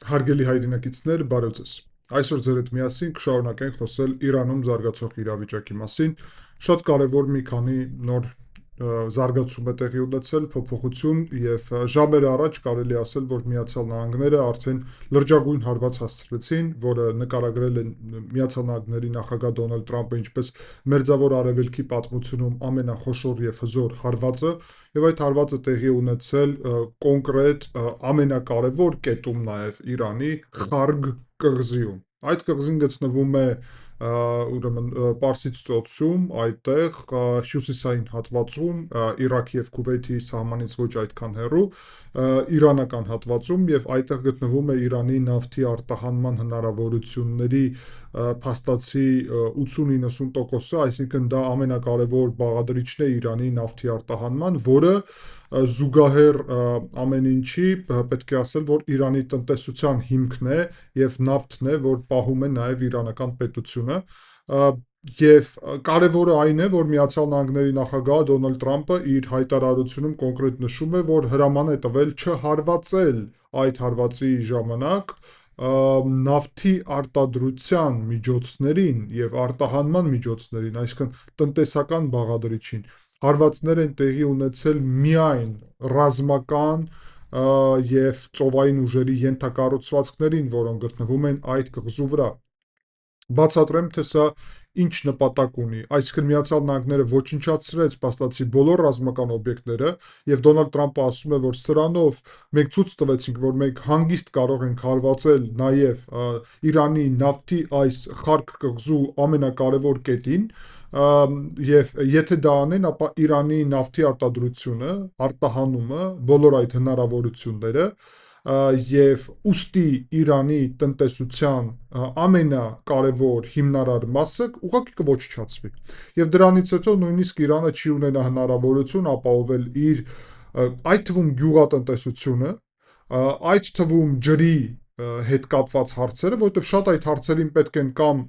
Հարգելի հայրենակիցներ, բարև ձեզ։ Այսօր ձեր հետ միասին կշարունակենք խոսել Իրանում զարգացող իրավիճակի մասին։ Շատ կարևոր մի քանի նոր զարգացում է տեղի ունեցել, փոփոխություն եւ ժամեր առաջ կարելի ասել, որ Միացյալ Նահանգները արդեն լրջագույն հարված հասցրեցին, որը նկարագրել են Միացյալ Նահանգների նախագահ Դոնալդ Տրամպը ինչպես Մերձավոր Արևելքի պատմությունում ամենախոշոր եւ հզոր հարվածը, եւ այդ հարվածը տեղի ունեցել կոնկրետ ամենակարևոր կետում նաեւ Իրանի Խարգ կղզիում։ Այդ կղզին գտնվում է ուրեմն Պարսից ծոցում, այդտեղ հյուսիսային հատվածում, Իրաքի եւ Քուվեյթի սահմանից ոչ այդքան հեռու, իրանական հատվածում եւ այդտեղ գտնվում է Իրանի նավթի արտահանման հնարավորությունների փաստացի 80-90%-ը, այսինքն դա ամենակարևոր բաղադրիչն է Իրանի նավթի արտահանման, որը զուգահեռ ամեն ինչի պետք է ասել, որ Իրանի տնտեսության հիմքն է եւ նավթն է, որ պահում է նաեւ իրանական պետությունը, եւ կարևորը այն է, որ Միացյալ Նահանգների նախագահ Դոնալդ Տրամպը իր հայտարարությունում կոնկրետ նշում է, որ հրաման է տվել չհարվածել այդ հարվածի ժամանակ նավթի արտադրության միջոցներին եւ արտահանման միջոցներին, այսինքն տնտեսական բաղադրիչին։ Հարվածներ են տեղի ունեցել միայն ռազմական եւ ծովային ուժերի ենթակառուցվածքներին, որոնք գտնվում են այդ կղզու վրա։ Բացատրեմ, թե սա ինչ նպատակ ունի, այսինքն Միացյալ Նահանգները ոչնչացրեց փաստացի բոլոր ռազմական օբյեկտները եւ Դոնալդ Տրամպը ասում է, որ սրանով մենք ցույց տվեցինք, որ մենք հանգիստ կարող ենք հարվածել նաեւ Իրանի նավթի այս Խարգ կղզու ամենակարևոր կետին, եւ եթե դա անեն, ապա Իրանի նավթի արտադրությունը, արտահանումը, բոլոր այդ հնարավորությունները եւ ուստի Իրանի տնտեսության ամենակարևոր հիմնարար մասը ուղղակի կոչնչացվի։ Եվ դրանից հետո նույնիսկ Իրանը չի ունենա հնարավորություն ապահովել իր այդ թվում գյուղատնտեսությունը, այդ թվում ջրի հետ կապված հարցերը, որովհետև շատ այդ հարցերին պետք են կամ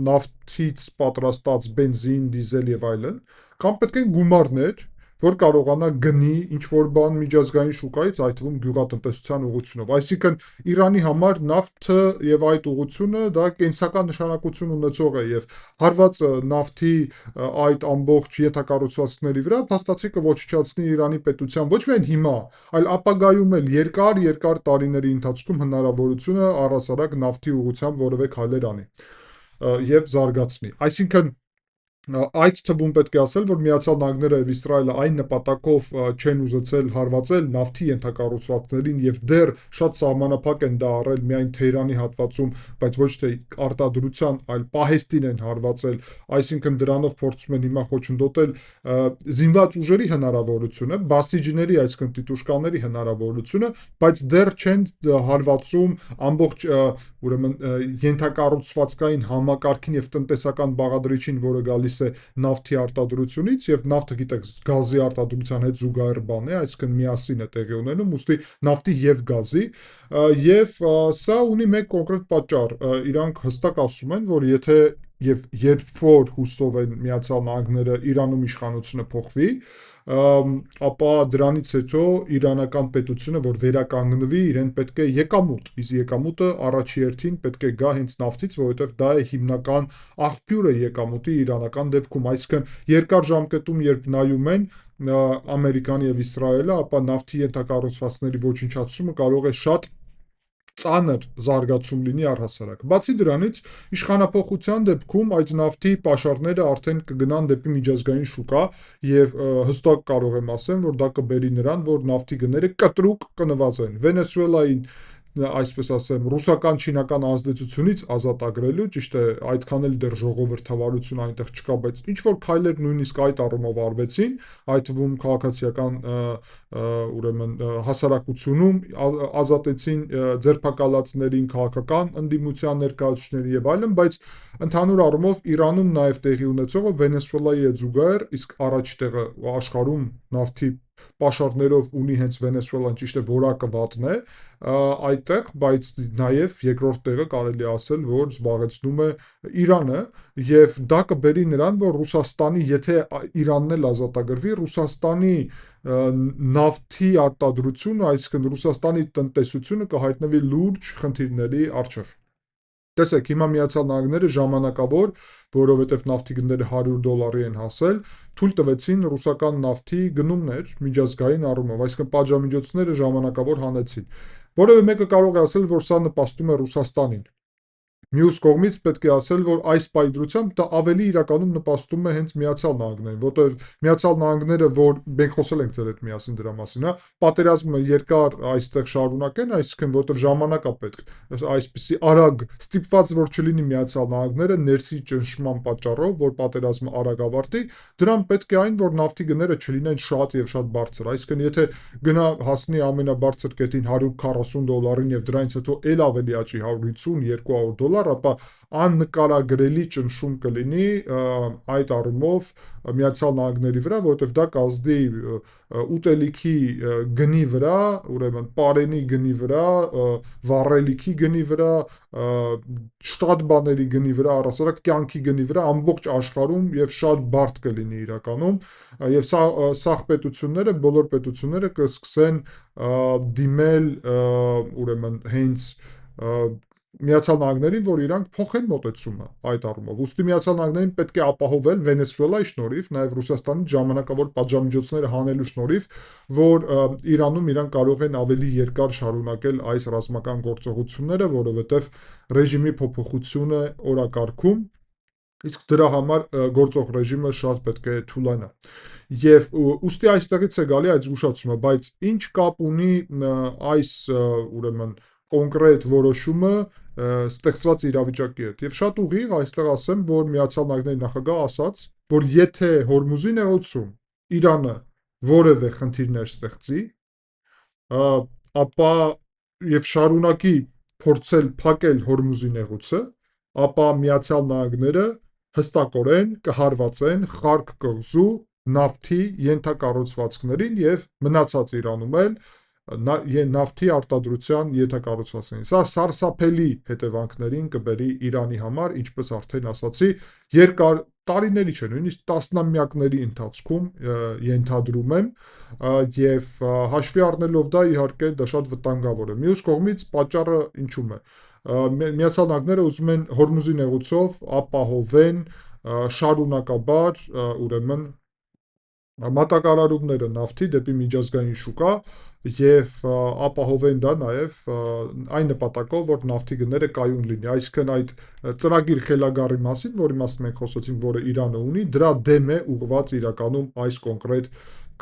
նավթից պատրաստած բենզին, դիզել եւ այլն, կամ պետք են գումարներ, որ կարողանա գնի ինչ-որ բան միջազգային շուկայից, այդ թվում գյուղատնտեսության ուղղությունով։ Այսինքն Իրանի համար նավթը եւ այդ ուղղությունը դա կենսական նշանակություն ունեցող է եւ հարվածը նավթի այդ ամբողջ ենթակառուցվածքների վրա փաստացի կոչնչացնի Իրանի պետության ոչ միայն հիմա, այլ ապագայում էլ երկար տարիների ընթացքում հնարավորությունը առհասարակ նավթի ուղղությամբ որևէ քայլեր անի եւ զարգացնի։ Այսինքն այդ թվում պետք է ասել, որ Միացյալ Նահանգները եւ Իսրայելը այն նպատակով չեն ուզեցել հարվածել նավթի ենթակառուցվածքներին եւ դեռ շատ սահմանափակ են դա առել միայն Թեհրանի հատվածում, բայց ոչ թե արտադրության, այլ պահեստին են հարվածել, այսինքն դրանով փորձում են հիմա խոչընդոտել զինված ուժերի հնարավորությունը, բասիջների, այսինքն տիտուշկաների հնարավորությունը, բայց դեռ չեն հարվածում ամբողջ ուրեմն ենթակառուցվածքային համակարգին եւ տնտեսական բաղադրիչին, որը գալիս է նավթի արտադրությունից եւ նավթը գիտեք գազի արտադրության հետ զուգահեռ բան է, այսինքն միասին է տեղի ունենում, ուստի նավթի եւ գազի եւ սա ունի մեկ կոնկրետ պատճառ, իրանք հստակ ասում են, որ եթե եւ երբ որ հուսով են Միացյալ Նահանգները Իրանում իշխանությունը փոխվի, ապա դրանից հետո իրանական պետությունը, որ վերականգնվի, իրեն պետք է եկամուտ, իսկ եկամուտը առաջի հերթին պետք է գա հենց նավթից, որովհետև դա է հիմնական աղբյուրը եկամուտի իրանական դեպքում, այսինքն երկար ժամկետում, երբ նայում են Ամերիկան եւ Իսրայելը, ապա նավթի ենթակառուցվածքների ոչնչացումը կարող է շատ ծանր զարգացում լինի առհասարակ։ Բացի դրանից, իշխանափոխության դեպքում այդ նավթի պաշարները արդեն կգնան դեպի միջազգային շուկա եւ հստակ կարող եմ ասել, որ դա կբերի նրան, որ նավթի գները կտրուկ կնվազեն։ Վենեսուելային այսպես ասեմ, ռուսական-չինական ազդեցությունից ազատագրելու, ճիշտ է, այդքան էլ դեռ ժողովրդավարություն այնտեղ չկա, բայց ինչ որ քայլեր նույնիսկ այդ առումով արվեցին, այդ թվում քաղաքացիական ուրեմն հասարակությունում ազատեցին ձերբակալածներին, քաղաքական ընդդիմության ներկայացուցիչների եւ այլն, բայց ընդհանուր առումով Իրանում նաեւ տեղի ունեցողը Վենեսուելայի հետ զուգահեռ, իսկ առաջ տեղը աշխարհում նավթի պաշարներով ունի հենց Վենեսուելան, ճիշտ է, որակը վատն է այդտեղ, բայց նաև երկրորդ տեղը կարելի ասել, որ զբաղեցնում է Իրանը եւ դա կբերի նրան, որ Ռուսաստանի, եթե Իրանն էլ ազատագրվի, Ռուսաստանի նավթի արտադրությունը, այսինքն Ռուսաստանի տնտեսությունը կհայտնվի լուրջ խնդիրների առջև։ Տեսեք, հիմա Միացյալ Նահանգները ժամանակավոր, որովհետև նավթի գները $100 են հասել, թույլ տվեցին ռուսական նավթի գնումներ միջազգային առումով, այսինքն պատժամիջոցները ժամանակավոր հանեցին։ Որևէ մեկը կարող է ասել, որ սա նպաստում է Ռուսաստանին։ Մյուս կողմից պետք է ասել, որ այս պայծրությամբ դա ավելի իրականում նպաստում է հենց Միացյալ Նահանգներին, որտեղ Միացյալ Նահանգները, որ մենք խոսել ենք ձեր հետ միասին դրա մասին, հա, պատերազմը երկար այստեղ շարունակեն, այսինքն որտեղ ժամանակ է պետք, այսպիսի արագ ստիպված որ չլինի Միացյալ Նահանգները ներսի ճնշման պատճառով, որ պատերազմը արագ ավարտի, դրան պետք է այն, որ նավթի գները չլինեն շատ եւ շատ բարձր, այսինքն եթե գնա հասնի ամենաբարձր կետին $140-ին եւ դրանից հետո ել ավելի աճի 150-200 $, ապա աննկարագրելի ճնշում կլինի այդ առումով Միացյալ Նահանգների վրա, որովհետև դա կազդի ուտելիքի գնի վրա, ուրեմն պարենի գնի վրա, վառելիքի գնի վրա, շատ բաների գնի վրա, առասարակ կյանքի գնի վրա ամբողջ աշխարհում եւ շատ բարդ կլինի իրականում, եւ սաղ պետությունները, բոլոր պետությունները կսկսեն դիմել ուրեմն հենց Միացյալ Նահանգներին, որ իրանք փոխեն մոտեցումը այդ առումով։ Ուստի Միացյալ Նահանգներին պետք է ապահովել Վենեսուելայի շնորհիվ, նաև Ռուսաստանի ժամանակավոր պատժամիջոցները հանելու շնորհիվ, որ Իրանում իրանք կարող են ավելի երկար շարունակել այս ռազմական գործողությունները, որովհետև ռեժիմի փոփոխությունը օրակարգում, իսկ դրա համար գործող ռեժիմը շատ պետք է թուլանա։ Եվ ուստի այստեղից է գալի այդ զգուշացումը, բայց ինչ կապ ունի այս ուրեմն կոնկրետ որոշումը ստեղծված իրավիճակի հետ։ Եվ շատ ուղիղ այստեղ ասեմ, որ Միացյալ Նահանգների նախագահը ասաց, որ եթե Հորմուզի նեղուցում Իրանը որևէ խնդիրներ ստեղծի, ապա եւ շարունակի փորձել փակել Հորմուզի նեղուցը, ապա Միացյալ Նահանգները հստակորեն կհարվածեն Խարկ կղզու նավթի ենթակառուցվածքներին եւ մնացած Իրանում էլ նավթի արտադրության ենթակառուցվածքներին։ Սա սարսափելի հետևանքներին կբերի Իրանի համար, ինչպես արդեն ասացի, երկար տարիների չէ, նույնիսկ տասնամյակների ընթացքում ենթադրում եմ, եւ հաշվի առնելով դա, իհարկե, դա շատ վտանգավոր է։ Մյուս կողմից պատճառը ինչու՞մ է։ Միացյալ Նահանգները ուզում են Հորմուզի նեղուցով ապահովեն շարունակաբար ուրեմն մատակարարումները նավթի դեպի միջազգային շուկա եւ ապահովեն դա նաեւ այն նպատակով, որ նավթի գները կայուն լինի, այսինքն այդ ծրագիր խելագարի մասին, որի մասին մենք խոսեցինք, որը Իրանը ունի, դրա դեմ է ուղղված իրականում այս կոնկրետ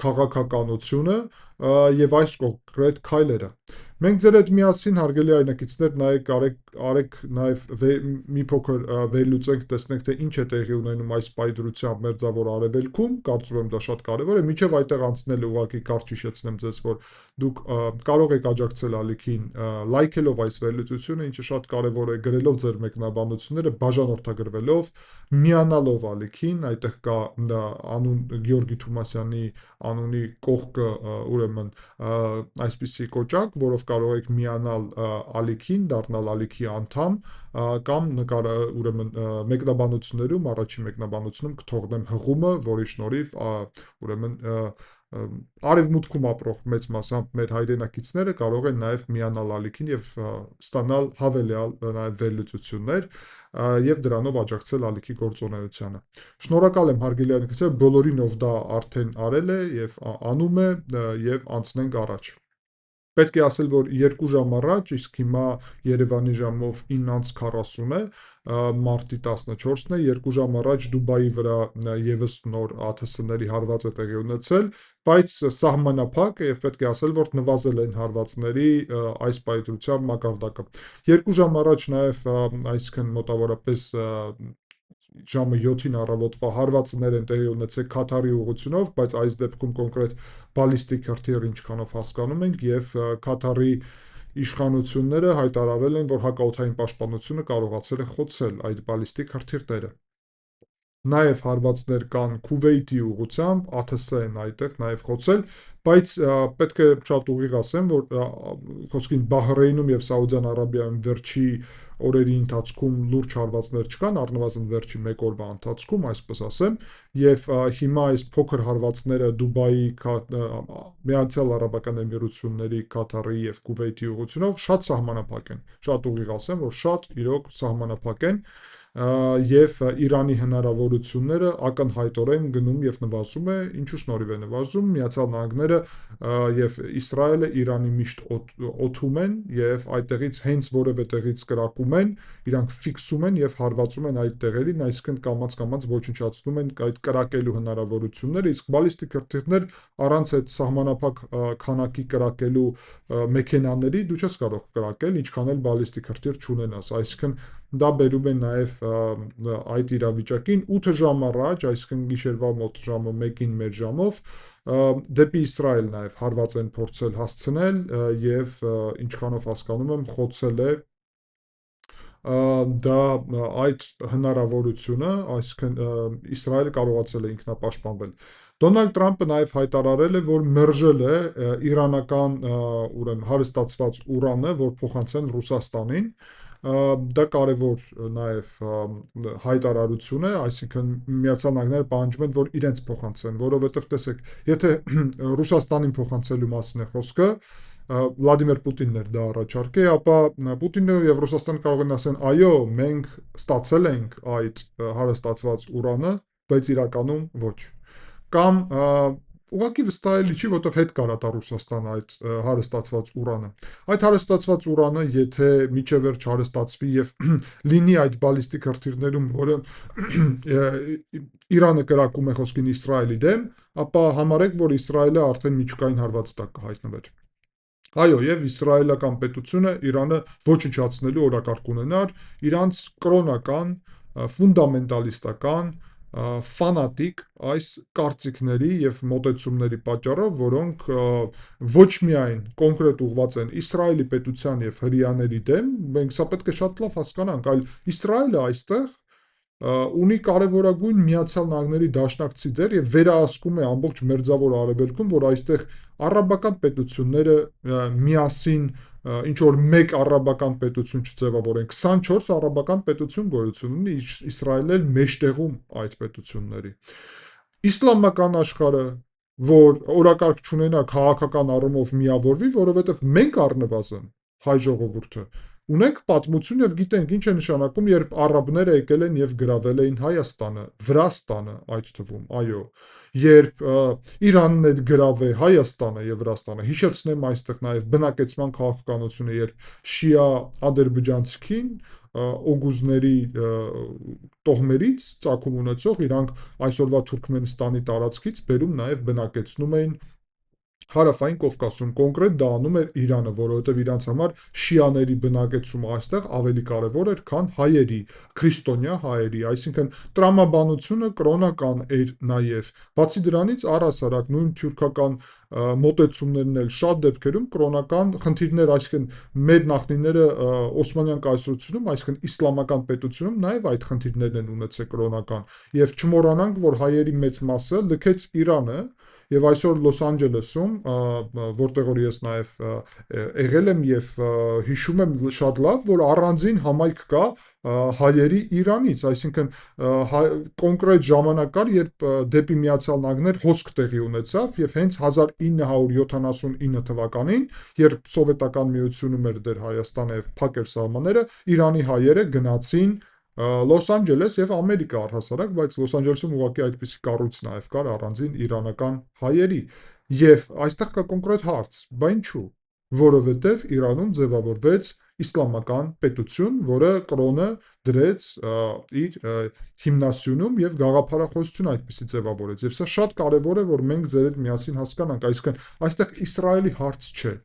քաղաքականությունը եւ այս կոնկրետ քայլերը։ Մենք ձեր հետ միասին, հարգելի այնակիցներ, նայեք, արեք նաև մի փոքր վերլուծենք, տեսնենք, թե ինչ է տեղի ունենում այս պայծրությամբ Մերձավոր Արևելքում, կարծում եմ դա շատ կարևոր է, մինչև այդտեղ անցնելը ուղղակի կարճ հիշեցնեմ ձեզ, որ դուք կարող եք աջակցել ալիքին լայքելով այս վերլուծությունը, ինչը շատ կարևոր է, գրելով ձեր մեկնաբանությունները, բաժանորդագրվելով, միանալով ալիքին, այդտեղ կա անուն Գեորգի Թումասյանի անունի կողքը, ուրեմն այսպիսի կոճակ, որով կարող եք միանալ ալիքին, դառնալ ալիքի անդամ, կամ ուրեմն մեկնաբանություններում, առաջին մեկնաբանությունում կթողնեմ հղումը, որի շնորհիվ ուրեմն արևմուտքում ապրող մեծ մասամբ մեր հայրենակիցները կարող են նաև միանալ ալիքին եւ ստանալ հավելյալ նաև վերլուծություններ եւ դրանով աջակցել ալիքի գործունեությանը։ Շնորհակալ եմ հարգելի այնակիցներ, բոլորին ով դա արդեն արել է եւ անում է եւ անցնենք առաջ։ Պետք է ասել, որ 2 ժամ առաջ, իսկ հիմա Երևանի ժամով 9:40 է, մարտի 14-ն է, 2 ժամ առաջ Դուբայի վրա եւս նոր ԱԹՍ-ների հարված է տեղի ունեցել, բայց սահմանափակ է եւ պետք է ասել, որ նվազել են հարվածների այս պայծրությամբ մակարդակը։ 2 ժամ առաջ նաեւ, այսինքն մոտավորապես ժամը 7-ին առավոտվա հարվածներ են տեղի ունեցել Քաթարի ուղղությունով, բայց այս դեպքում կոնկրետ բալիստիկ հրթիռ ինչքանով հասկանում ենք եւ Քաթարի իշխանությունները հայտարարել են, որ հակաօդային պաշտպանությունը կարողացել է խոցել այդ բալիստիկ հրթիռները։ Նաև հարվածներ կան Քուվեյթի ուղղությամբ, ԱԹՍ են այդտեղ նաև խոցել, բայց պետք է շատ ուղիղ ասեմ, որ խոսքին Բահրեյնում եւ Սաուդյան Արաբիայում վերջի օրերի ընթացքում լուրջ հարվածներ չկան, առնվազն վերջի մեկ օրվա ընթացքում, այսպես ասեմ, եւ հիմա այս փոքր հարվածները Դուբայի, Միացյալ Արաբական Էմիրությունների, Կատարի եւ Քուվեյթի ուղղությունով շատ սահմանափակ են։ Շատ ուղիղ ասեմ, որ շատ իրոք սահմանափակ են եւ Իրանի հնարավորությունները ակնհայտորեն գնում եւ նվազում է, ինչու շնորհիվ է նվազում, Միացյալ Նահանգները եւ Իսրայելը Իրանի միշտ օթում են եւ այդտեղից հենց որևէ տեղից կրակում են, իրանք ֆիքսում են եւ հարվածում են այդ տեղերին, այսինքն կամաց ոչնչացնում են այդ կրակելու հնարավորությունները, իսկ բալիստիկ հրթիռներ առանց այդ սահմանափակ քանակի կրակելու մեքենաների դու չես կարող կրակել, ինչքան էլ բալիստիկ հրթիռ չունենաս, այսինքն դա բերում է նաև այդ իրավիճակին 8 ժամ առաջ, այսինքն գիշերվա մոտ ժամը 1-ին մեր ժամով, դեպի Իսրայել նաև հարված են փորձել հասցնել եւ ինչքանով հասկանում եմ, խոցել է դա այդ հնարավորությունը, այսինքն Իսրայելը կարողացել է ինքնապաշտպանվել։ Դոնալդ Թրամփը նաև հայտարարել է, որ մերժել է իրանական ուրեմն հարստացված ուրանը, որ փոխանցեն Ռուսաստանին, դա կարևոր նաև հայտարարություն է, այսինքն Միացյալ Նահանգները պահանջում են, որ իրենց փոխանցեն, որովհետև տեսեք, եթե Ռուսաստանին փոխանցելու մասին է խոսքը, Վլադիմիր Պուտինն էր դա առաջարկել, ապա Պուտինը եւ Ռուսաստանը կարող են ասեն, այո, մենք ստացել ենք այդ հարստացված ուրանը, բայց իրականում ոչ։ Կամ ուղղակի վստահելի չի, որովհետև հետ կարա Ռուսաստանը այդ հարստացված ուրանը։ Այդ հարստացված ուրանը, եթե միջև վերջ հարստացվի եւ լինի այդ բալիստիկ հրթիռներում, որը Իրանը կրակում է խոսքին Իսրայելի դեմ, ապա համարեք, որ Իսրայելը արդեն միջուկային հարված տակ կհայտնվեր։ Այո, եւ իսրայելական պետությունը Իրանը ոչնչացնելու օրակարգ ունենար իրանց կրոնական, ֆունդամենտալիստական, ֆանատիկ այս կարծիքների եւ մոտեցումների պատճառով, որոնք ոչ միայն կոնկրետ ուղղված են Իսրայելի պետության եւ հրեաների դեմ, մենք սա պետք է շատ լավ հասկանանք, այլ Իսրայելը այստեղ ունի կարևորագույն Միացյալ Նահանգների դաշնակցի դեր եւ վերահսկում է ամբողջ Մերձավոր Արևելքում, որ այստեղ արաբական պետությունները միասին ինչ որ մեկ արաբական պետություն չձևավորեն, 24 արաբական պետություն գոյություն ունի, Իսրայելն էլ մեջտեղում այդ պետությունների։ Իսլամական աշխարհը, որ օրակարգ չունենա, քաղաքական առումով միավորվի, որովհետև մենք առնվազն հայ ժողովուրդը ունենք պատմություն եւ գիտենք ինչ է նշանակում, երբ արաբները եկել են եւ գրավել էին Հայաստանը, Վրաստանը այդ թվում, այո, երբ Իրանն էր գրավել Հայաստանը եւ Վրաստանը, հիշեցնեմ այստեղ նաեւ բնակեցման քաղաքականությունը, երբ շիա ադրբեջանցիքին օգուզների տոհմերից ծագում ունեցող իրանք այսօրվա Թուրքմենստանի տարածքից բերում նաեւ բնակեցնում էին Հարավային Կովկասում, կոնկրետ դա անում էր Իրանը, որովհետև իրանց համար շիաների բնակեցումը այստեղ ավելի կարևոր էր, քան հայերի, քրիստոնյա հայերի, այսինքն տրամաբանությունը կրոնական էր նաև։ Բացի դրանից առհասարակ նույն թյուրքական մոտեցումներն էլ շատ դեպքերում կրոնական խնդիրներ, այսինքն մեր նախնիները Օսմանյան կայսրությունում, այսինքն իսլամական պետությունում նաև այդ խնդիրներն են ունեցել կրոնական, եւ չմոռանանք, որ հայերի մեծ մասը լքեց Իրանը եւ այսօր Լոս Անջելեսում, որտեղ որ ես նաեւ եղել եմ եւ հիշում եմ շատ լավ, որ առանձին համայնք կա հայերի Իրանից, այսինքն կոնկրետ ժամանակ կար, երբ դեպի Միացյալ Նահանգներ հոսք տեղի ունեցավ եւ հենց 1979 թվականին, երբ սովետական միությունում էր դեր Հայաստանը եւ փակ էր սահմանները, Իրանի հայերը գնացին Լոս Անջելես եւ Ամերիկա առհասարակ, բայց Լոս Անջելեսում ուղղակի այդպիսի կառույց նաեւ կար առանձին իրանական հայերի։ Եվ այստեղ կա կոնկրետ հարց, բա ինչու՞։ Որովհետեւ Իրանում ձևավորվեց իսլամական պետություն, որը կրոնը դրեց իր հիմնասյունում եւ գաղափարախոսություն այդպիսի ձևավորեց։ Եվ սա շատ կարեւոր է, որ մենք ձեր հետ միասին հասկանանք, այսինքն այստեղ Իսրայելի հարց չէ։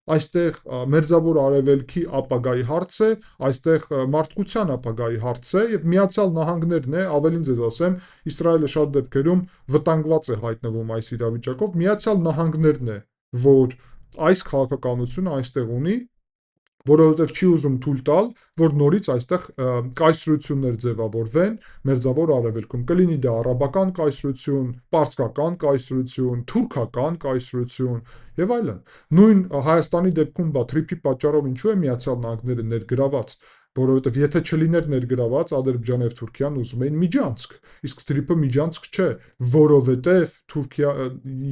Այստեղ Մերձավոր Արևելքի ապագայի հարց է, այստեղ մարդկության ապագայի հարց է եւ Միացյալ Նահանգներն է, ավելին ձեզ ասեմ, Իսրայելը շատ դեպքերում վտանգված է հայտնվում այս իրավիճակով, Միացյալ Նահանգներն է, որ այս քաղաքականությունը այստեղ ունի, որովհետև չի ուզում թույլ տալ, որ նորից այստեղ կայսրություններ ձևավորվեն Մերձավոր Արևելքում։ Կլինի դա արաբական կայսրություն, պարսկական կայսրություն, թուրքական կայսրություն եւ այլն։ Նույն Հայաստանի դեպքում թրիփի պատճառով ինչու է Միացյալ Նահանգները ներգրաված, որովհետև եթե չլիներ ներգրաված, Ադրբեջանը եւ Թուրքիան ուզում էին միջանցք, իսկ թրիփը միջանցք չէ, որովհետև Թուրքիա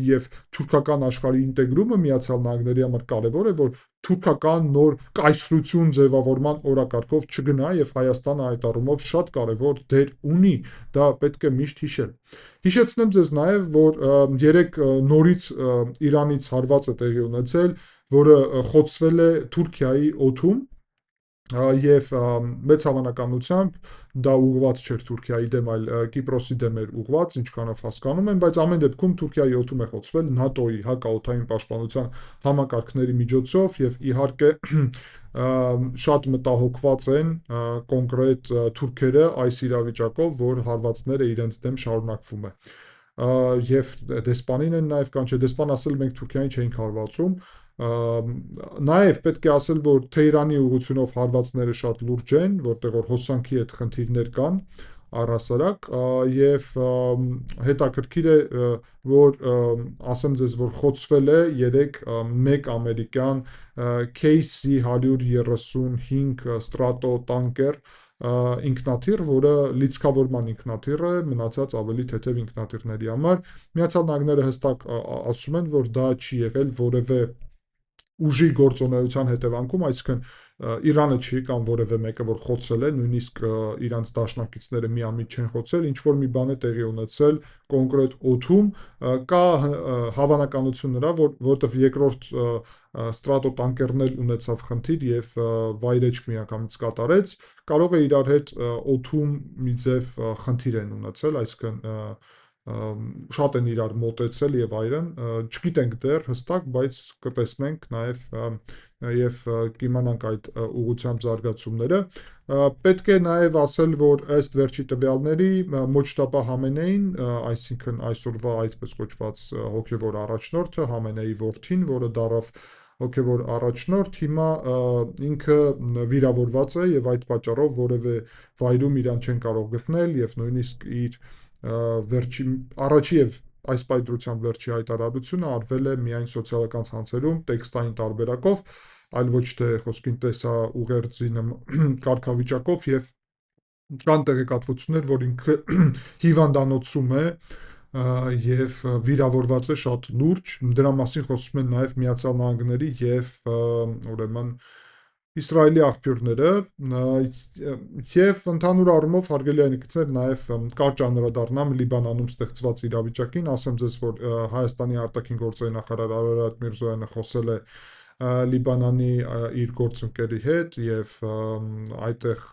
եւ թուրքական աշխարհի ինտեգրումը Միացյալ Նահանգների համար կարևոր է, որ թուրքական նոր կայսրություն ձևավորման օրակարգով չգնա եւ Հայաստանը այդ առումով շատ կարևոր դեր ունի, դա պետք է միշտ հիշել։ Հիշեցնեմ ձեզ նաեւ, որ երեք նորից Իրանից հարված է տեղի ունեցել, որը խոցվել է Թուրքիայի օդում եւ մեծ հավանականությամբ դա ուղղված չէր Թուրքիայի դեմ, այլ Կիպրոսի դեմ էր ուղղված, ինչքանով հասկանում եմ, բայց ամեն դեպքում Թուրքիայի օդում է խոցվել ՆԱՏՕ-ի հակաօդային պաշտպանության համակարգների միջոցով եւ իհարկե շատ մտահոգված են կոնկրետ թուրքերը այս իրավիճակով, որ հարվածները իրենց դեմ շարունակվում է։ Եվ դեսպանին են նաև կանչել, դեսպան ասել մենք Թուրքիային չէինք հարվածում, նաև պետք է ասել, որ Թեհրանի ուղղությունով հարվածները շատ լուրջ են, որտեղ որ հոսանքի հետ խնդիրներ կան առհասարակ եւ հետաքրքիր է, որ ասեմ ձեզ, որ խոցվել է երեք մեկ ամերիկյան KC-135 Strato տանկեր ինքնաթիռ, որը լիցքավորման ինքնաթիռ է, մնացած ավելի թեթև ինքնաթիռների համար։ Միացյալ Նահանգները հստակ ասում են, որ դա չի եղել որևէ ուժի գործունեության հետևանքում, այսինքն Իրանը չի կամ որևէ մեկը, որ խոցել է, նույնիսկ իրանց դաշնակիցները միամիտ չեն խոցել, ինչ որ մի բան է տեղի ունեցել կոնկրետ օդում, կա հավանականություն նրա, որտեղ երկրորդ ստրատոտանկերն էլ ունեցավ խնդիր եւ վայրեջք միանգամից կատարեց, կարող է իրար հետ օդում մի ձև խնդիր են ունեցել, այսինքն շատ են իրար մոտեցել եւ այլն, չգիտենք դեռ հստակ, բայց կտեսնենք եւ կիմանանք այդ ուղղությամբ զարգացումները։ Պետք է նաեւ ասել, որ ըստ վերջի տվյալների Մոջտաբա Համենեին, այսինքն այսօրվա այդպես կոչված հոգևոր առաջնորդը, Համենեի որդին, որը դարավ հոգևոր առաջնորդ, հիմա ինքը վիրավորված է եւ այդ պատճառով որևէ վայրում իրան չեն կարող գտնել եւ նույնիսկ իր առաջի եւ այս պայծրությամբ վերջի հայտարարությունը արվել է միայն սոցիալական ցանցերում տեքստային տարբերակով, այլ ոչ թե խոսքին տեսա ուղերձի կարգավիճակով եւ կան տեղեկատվություններ, որ ինքը հիվանդանոցում է եւ վիրավորված է շատ լուրջ, դրա մասին խոսում են նաեւ Միացյալ Նահանգների եւ ուրեմն Իսրայելի աղբյուրները եւ ընդհանուր առումով հարգելի այնիկներ նաեւ կարճ անդրադառնամ Լիբանանում ստեղծված իրավիճակին, ասեմ ձեզ, որ Հայաստանի արտաքին գործերի նախարար Արարատ Միրզոյանը խոսել է Լիբանանի իր գործընկերի հետ եւ այդտեղ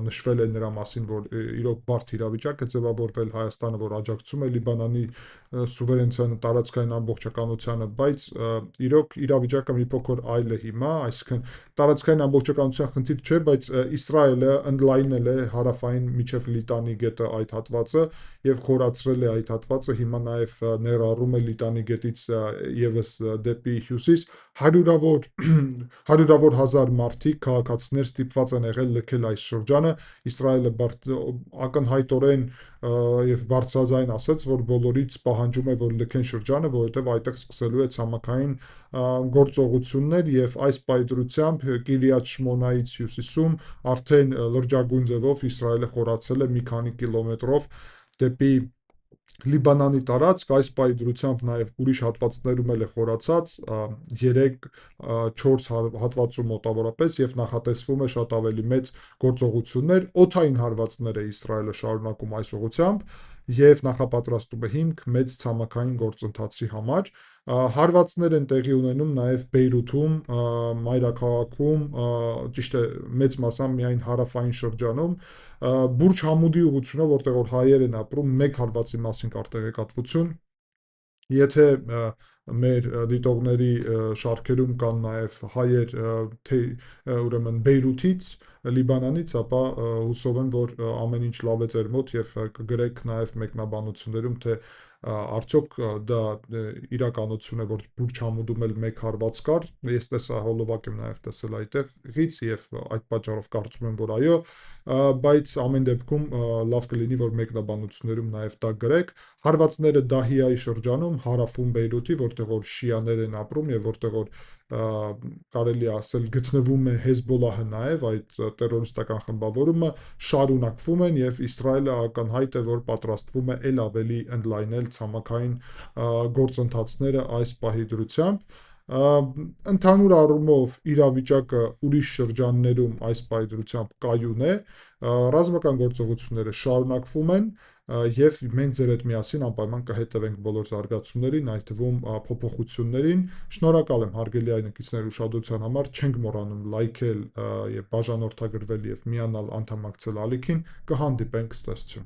նշվել է նրա մասին, որ իրոք բարդ իրավիճակ է ձևավորվել, Հայաստանը, որ աջակցում է Լիբանանի սուվերենության տարածքային ամբողջականությանը, բայց իրոք իրավիճակը մի փոքր այլ է հիմա, այսինքն տարածքային ամբողջականության խնդիր չէ, բայց Իսրայելը ընդլայնել է հարավային միջև Լիտանի գետը այդ հատվածը եւ խորացրել է այդ հատվածը, հիմա նաեւ ներառում է Լիտանի գետից եւս դեպի հյուսիս, հարյուրավոր հազար մարդիկ, քաղաքացիներ ստիպված են եղել լքել այս շրջանը, Իսրայելը ակնհայտորեն եւ բարձրաձայն ասաց, որ բոլորից պահանջում է, որ լքեն շրջանը, որովհետեւ այդտեղ սկսելու է ցամաքային գործողություններ եւ այս պայծրությամբ Կիրիաթ Շմոնայից հյուսիսում արդեն լրջագույն ձևով Իսրայելը խորացել է մի քանի կիլոմետրով դեպի Լիբանանի տարածք, այս պայծրությամբ նաև ուրիշ հատվածներում էլ է խորացած 3-4 հատվածում մոտավորապես եւ նախատեսվում է շատ ավելի մեծ գործողություններ, օդային հարվածներ է Իսրայելը շարունակում այս ուղղությամբ եւ նախապատրաստում է հիմք մեծ ցամաքային գործընթացի համար։ Հարվածներ են տեղի ունենում նաև Բեյրութում, մայրաքաղաքում, ճիշտ է, մեծ մասամբ միայն հարավային շրջանում, Բուրջ Համուդի ուղղությունով, որտեղ որ հայեր են ապրում, մեկ հարվածի մասին կար տեղեկատվություն, եթե մեր դիտողների շարքերում կան նաև հայեր ուրեմն Բեյրութից, Լիբանանից, ապա հուսով եմ, որ ամեն ինչ լավ է ձեր մոտ եւ կգրեք նաև մեկնաբանություններում, թե արդյոք դա իրականություն է, որ Բուրչամուդում էլ մեկ հարված կար, ես տեսա հոլովակ եմ նաև տեսել այդտեղից եւ այդ պատճառով կարծում եմ, որ այո, բայց ամեն դեպքում լավ կլինի, որ մեկնաբանություններում նաև դա գրեք։ Հարվածները Դահիայի շրջանում, հարավում Բեյրութի, որտեղ որ շիաներ են ապրում եւ որտեղ որ կարելի է ասել գտնվում է Հեզբոլահը նաև այդ տերորիստական խմբավորումը, շարունակվում են եւ Իսրայելը ակնհայտ է, որ պատրաստվում է ել ավելի ընդլայնել ցամաքային գործընթացները այս պահի դրությամբ։ Ընդհանուր առումով իրավիճակը ուրիշ շրջաններում այս պայծրությամբ կայուն է, ռազմական գործողությունները շարունակվում են եւ մենք ձեր հետ միասին անպայման կհետևենք բոլոր զարգացումներին, այդ թվում փոփոխություններին։ Շնորհակալ եմ հարգելի այնկիցների ուշադրության համար, չենք մոռանում լայքել եւ բաժանորդագրվել եւ միանալ անդամակցել ալիքին, կհանդիպենք, ցտեսություն։